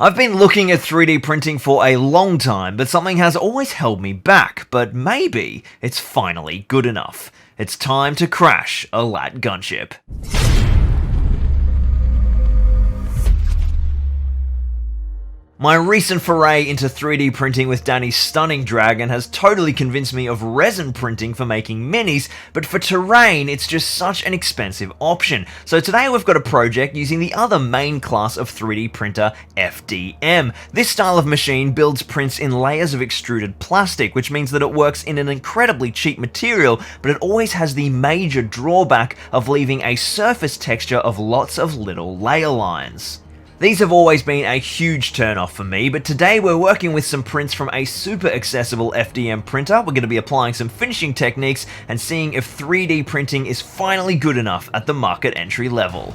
I've been looking at 3D printing for a long time, but something has always held me back, but maybe it's finally good enough. It's time to crash a LAAT gunship. My recent foray into 3D printing with Danny's stunning dragon has totally convinced me of resin printing for making minis, but for terrain it's just such an expensive option. So today we've got a project using the other main class of 3D printer, FDM. This style of machine builds prints in layers of extruded plastic, which means that it works in an incredibly cheap material, but it always has the major drawback of leaving a surface texture of lots of little layer lines. These have always been a huge turn-off for me, but today we're working with some prints from a super accessible FDM printer. We're going to be applying some finishing techniques and seeing if 3D printing is finally good enough at the market entry level.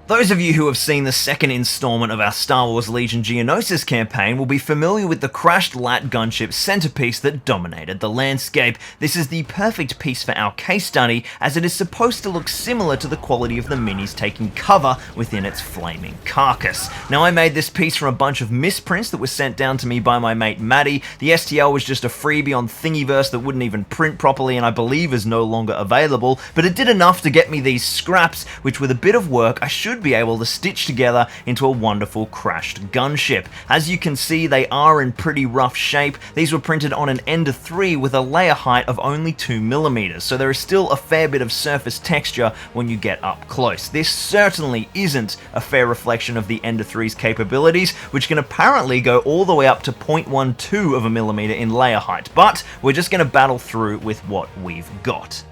Those of you who have seen the second installment of our Star Wars Legion Geonosis campaign will be familiar with the crashed LAAT Gunship centerpiece that dominated the landscape. This is the perfect piece for our case study, as it is supposed to look similar to the quality of the minis taking cover within its flaming carcass. Now, I made this piece from a bunch of misprints that was sent down to me by my mate Maddie. The STL was just a freebie on Thingiverse that wouldn't even print properly and I believe is no longer available, but it did enough to get me these scraps, which with a bit of work I should be able to stitch together into a wonderful crashed gunship. As you can see, they are in pretty rough shape. These were printed on an Ender 3 with a layer height of only 2mm, so there is still a fair bit of surface texture when you get up close. This certainly isn't a fair reflection of the Ender 3's capabilities, which can apparently go all the way up to 0.12 of a millimeter in layer height, but we're just going to battle through with what we've got.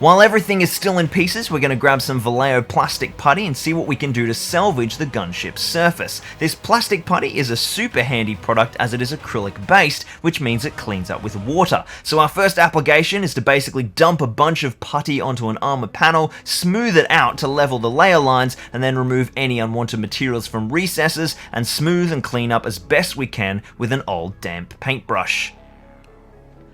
While everything is still in pieces, we're going to grab some Vallejo plastic putty and see what we can do to salvage the gunship's surface. This plastic putty is a super handy product as it is acrylic based, which means it cleans up with water. So our first application is to basically dump a bunch of putty onto an armor panel, smooth it out to level the layer lines, and then remove any unwanted materials from recesses and smooth and clean up as best we can with an old damp paintbrush.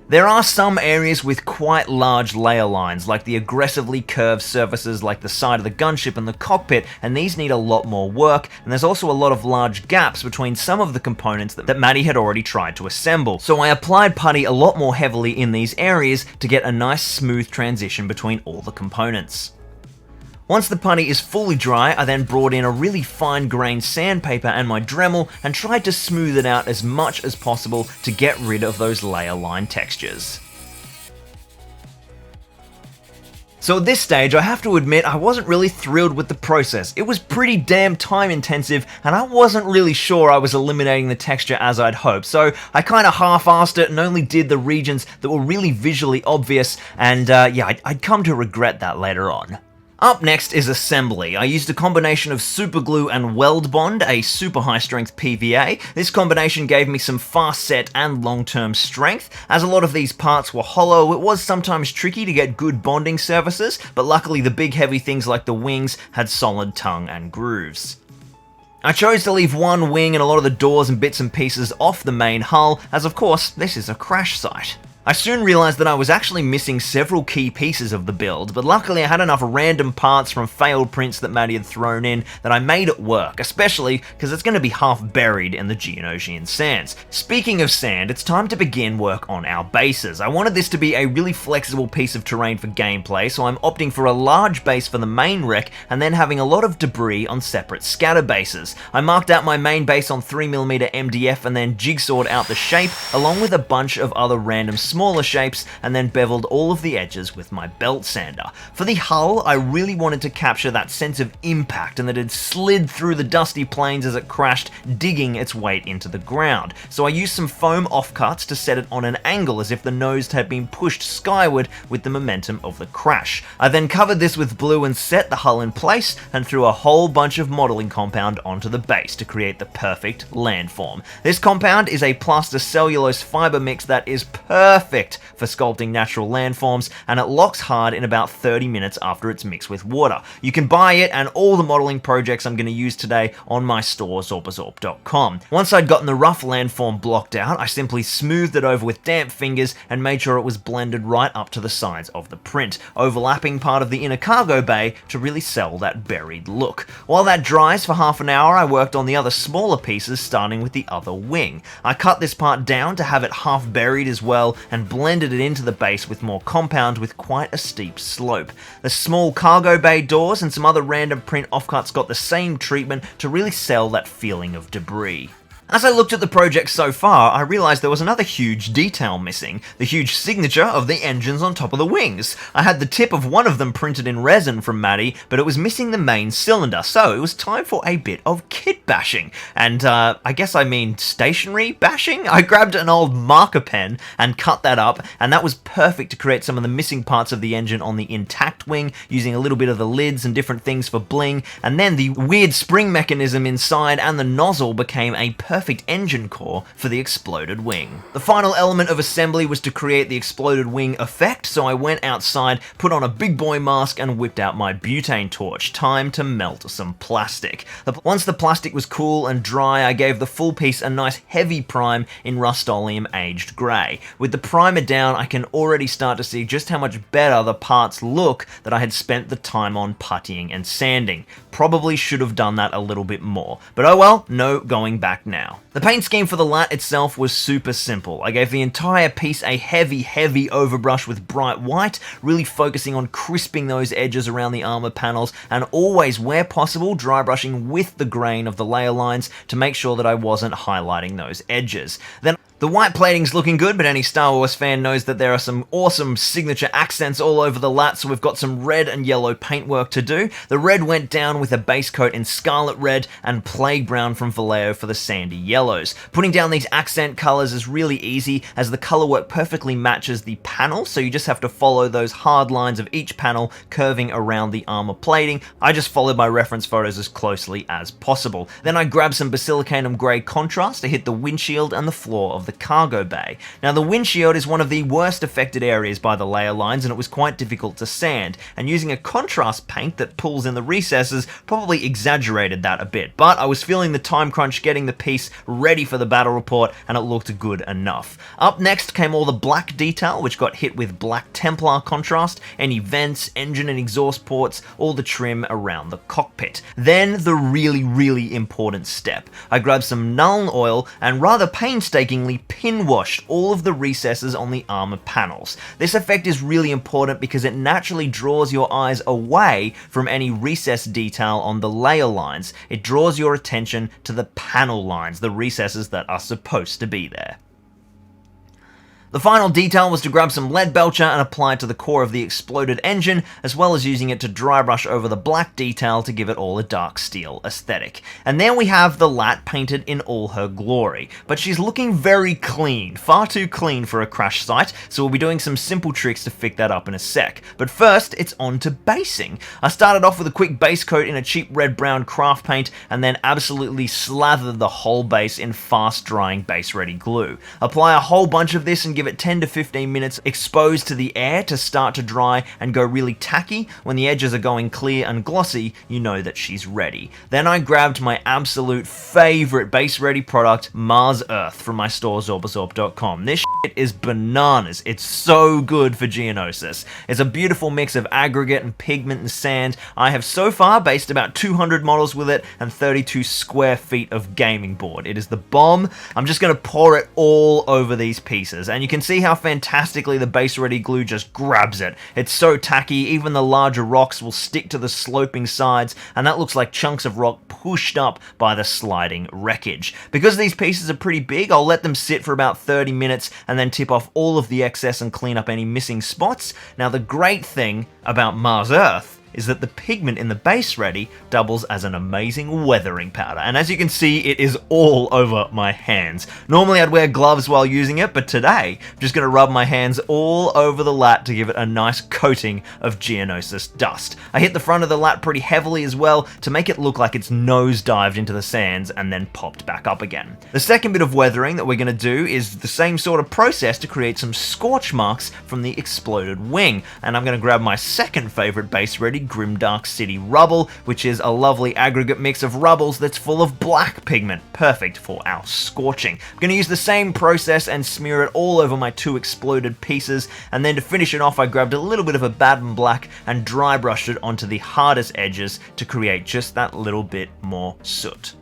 There are some areas with quite large layer lines, like the aggressively curved surfaces like the side of the gunship and the cockpit, and these need a lot more work, and there's also a lot of large gaps between some of the components that Maddie had already tried to assemble. So I applied putty a lot more heavily in these areas to get a nice smooth transition between all the components. Once the putty is fully dry, I then brought in a really fine-grained sandpaper and my Dremel and tried to smooth it out as much as possible to get rid of those layer line textures. So at this stage, I have to admit I wasn't really thrilled with the process. It was pretty damn time intensive and I wasn't really sure I was eliminating the texture as I'd hoped. So I kind of half-assed it and only did the regions that were really visually obvious, and yeah, I'd come to regret that later on. Up next is assembly. I used a combination of super glue and weld bond, a super high strength PVA. This combination gave me some fast set and long-term strength. As a lot of these parts were hollow, it was sometimes tricky to get good bonding surfaces, but luckily the big heavy things like the wings had solid tongue and grooves. I chose to leave one wing and a lot of the doors and bits and pieces off the main hull, as of course this is a crash site. I soon realized that I was actually missing several key pieces of the build, but luckily I had enough random parts from failed prints that Maddie had thrown in that I made it work, especially because it's going to be half buried in the Geonosian sands. Speaking of sand, it's time to begin work on our bases. I wanted this to be a really flexible piece of terrain for gameplay, so I'm opting for a large base for the main wreck and then having a lot of debris on separate scatter bases. I marked out my main base on 3mm MDF and then jigsawed out the shape, along with a bunch of other random smaller shapes, and then beveled all of the edges with my belt sander. For the hull, I really wanted to capture that sense of impact and that it slid through the dusty plains as it crashed, digging its weight into the ground. So I used some foam offcuts to set it on an angle as if the nose had been pushed skyward with the momentum of the crash. I then covered this with blue and set the hull in place and threw a whole bunch of modeling compound onto the base to create the perfect landform. This compound is a plaster cellulose fiber mix that is perfect perfect for sculpting natural landforms, and it locks hard in about 30 minutes after it's mixed with water. You can buy it and all the modeling projects I'm going to use today on my store, zorbazorb.com. Once I'd gotten the rough landform blocked out, I simply smoothed it over with damp fingers and made sure it was blended right up to the sides of the print, overlapping part of the inner cargo bay to really sell that buried look. While that dries for half an hour, I worked on the other smaller pieces, starting with the other wing. I cut this part down to have it half buried as well, and blended it into the base with more compound with quite a steep slope. The small cargo bay doors and some other random print offcuts got the same treatment to really sell that feeling of debris. As I looked at the project so far, I realised there was another huge detail missing, the huge signature of the engines on top of the wings. I had the tip of one of them printed in resin from Maddie, but it was missing the main cylinder, so it was time for a bit of kit bashing. And I guess I mean stationary bashing? I grabbed an old marker pen and cut that up, and that was perfect to create some of the missing parts of the engine on the intact wing, using a little bit of the lids and different things for bling, and then the weird spring mechanism inside and the nozzle became a perfect engine core for the exploded wing. The final element of assembly was to create the exploded wing effect, so I went outside, put on a big boy mask, and whipped out my butane torch. Time to melt some plastic. Once the plastic was cool and dry, I gave the full piece a nice heavy prime in Rust-Oleum aged grey. With the primer down, I can already start to see just how much better the parts look that I had spent the time on puttying and sanding. Probably should have done that a little bit more, but oh well, no going back now. The paint scheme for the LAAT itself was super simple. I gave the entire piece a heavy overbrush with bright white, really focusing on crisping those edges around the armor panels, and always, where possible, dry brushing with the grain of the layer lines to make sure that I wasn't highlighting those edges. Then the white plating's looking good, but any Star Wars fan knows that there are some awesome signature accents all over the LAAT, so we've got some red and yellow paintwork to do. The red went down with a base coat in Scarlet Red and Plague Brown from Vallejo for the sandy yellows. Putting down these accent colors is really easy, as the color work perfectly matches the panel, so you just have to follow those hard lines of each panel curving around the armor plating. I just followed my reference photos as closely as possible. Then I grabbed some Basilicanum Grey contrast to hit the windshield and the floor of the cargo bay. Now the windshield is one of the worst affected areas by the layer lines, and it was quite difficult to sand, and using a contrast paint that pulls in the recesses probably exaggerated that a bit, but I was feeling the time crunch getting the piece ready for the battle report, and it looked good enough. Up next came all the black detail, which got hit with black Templar contrast, any vents, engine and exhaust ports, all the trim around the cockpit. Then the really important step. I grabbed some Nuln oil and rather painstakingly pin washed all of the recesses on the armor panels. This effect is really important because it naturally draws your eyes away from any recess detail on the layer lines. It draws your attention to the panel lines, the recesses that are supposed to be there. The final detail was to grab some lead belcher and apply it to the core of the exploded engine, as well as using it to dry brush over the black detail to give it all a dark steel aesthetic. And there we have the LAAT painted in all her glory, but she's looking very clean, far too clean for a crash site, so we'll be doing some simple tricks to fix that up in a sec. But first, it's on to basing. I started off with a quick base coat in a cheap red-brown craft paint, and then absolutely slathered the whole base in fast-drying base-ready glue. Apply a whole bunch of this and give it 10 to 15 minutes exposed to the air to start to dry and go really tacky. When the edges are going clear and glossy, you know that she's ready. Then I grabbed my absolute favorite base ready product, Mars Earth, from my store, zorbazorb.com. This shit is bananas. It's so good for Geonosis. It's a beautiful mix of aggregate and pigment and sand. I have so far based about 200 models with it and 32 square feet of gaming board. It is the bomb. I'm just going to pour it all over these pieces, and you can see how fantastically the base ready glue just grabs it. It's so tacky, even the larger rocks will stick to the sloping sides, and that looks like chunks of rock pushed up by the sliding wreckage. Because these pieces are pretty big, I'll let them sit for about 30 minutes and then tip off all of the excess and clean up any missing spots. Now the great thing about Mars Earth is that the pigment in the base ready doubles as an amazing weathering powder, and as you can see, it is all over my hands. Normally I'd wear gloves while using it, but today I'm just going to rub my hands all over the LAAT to give it a nice coating of Geonosis dust. I hit the front of the LAAT pretty heavily as well to make it look like it's nose-dived into the sands and then popped back up again. The second bit of weathering that we're going to do is the same sort of process to create some scorch marks from the exploded wing, and I'm going to grab my second favorite base ready, Grimdark City Rubble, which is a lovely aggregate mix of rubbles that's full of black pigment, perfect for our scorching. I'm going to use the same process and smear it all over my two exploded pieces, and then to finish it off I grabbed a little bit of a Baden Black and dry brushed it onto the hardest edges to create just that little bit more soot.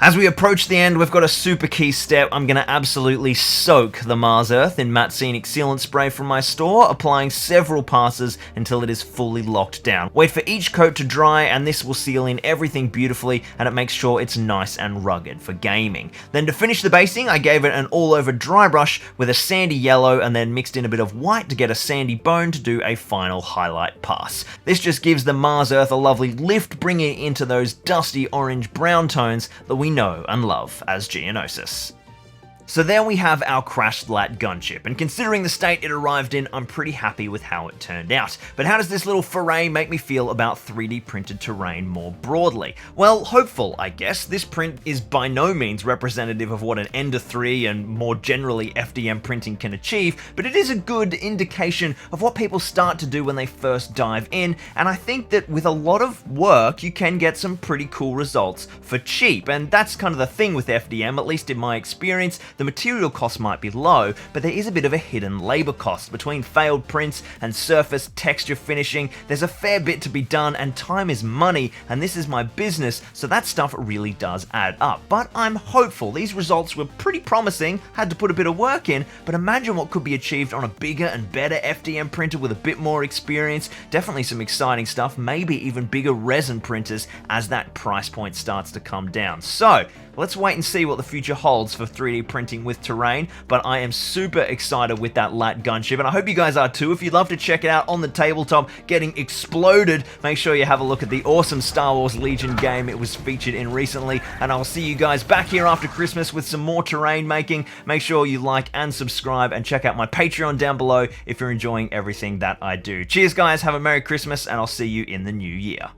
As we approach the end, we've got a super key step. I'm going to absolutely soak the Mars Earth in Matte Scenic Sealant Spray from my store, applying several passes until it is fully locked down. Wait for each coat to dry, and this will seal in everything beautifully, and it makes sure it's nice and rugged for gaming. Then to finish the basing, I gave it an all-over dry brush with a sandy yellow, and then mixed in a bit of white to get a sandy bone to do a final highlight pass. This just gives the Mars Earth a lovely lift, bringing it into those dusty orange-brown tones that we know and love as Geonosis. So there we have our crashed LAAT gunship, and considering the state it arrived in, I'm pretty happy with how it turned out. But how does this little foray make me feel about 3D printed terrain more broadly? Well, hopeful, I guess. This print is by no means representative of what an Ender 3 and more generally FDM printing can achieve, but it is a good indication of what people start to do when they first dive in, and I think that with a lot of work you can get some pretty cool results for cheap, and that's kind of the thing with FDM, at least in my experience. The material cost might be low, but there is a bit of a hidden labor cost. Between failed prints and surface texture finishing, there's a fair bit to be done, and time is money, and this is my business, so that stuff really does add up. But I'm hopeful. These results were pretty promising, had to put a bit of work in, but imagine what could be achieved on a bigger and better FDM printer with a bit more experience. Definitely some exciting stuff, maybe even bigger resin printers as that price point starts to come down. So let's wait and see what the future holds for 3D printing with terrain, but I am super excited with that LAAT gunship, and I hope you guys are too. If you'd love to check it out on the tabletop, getting exploded, make sure you have a look at the awesome Star Wars Legion game it was featured in recently, and I'll see you guys back here after Christmas with some more terrain making. Make sure you like and subscribe, and check out my Patreon down below if you're enjoying everything that I do. Cheers guys, have a Merry Christmas, and I'll see you in the new year.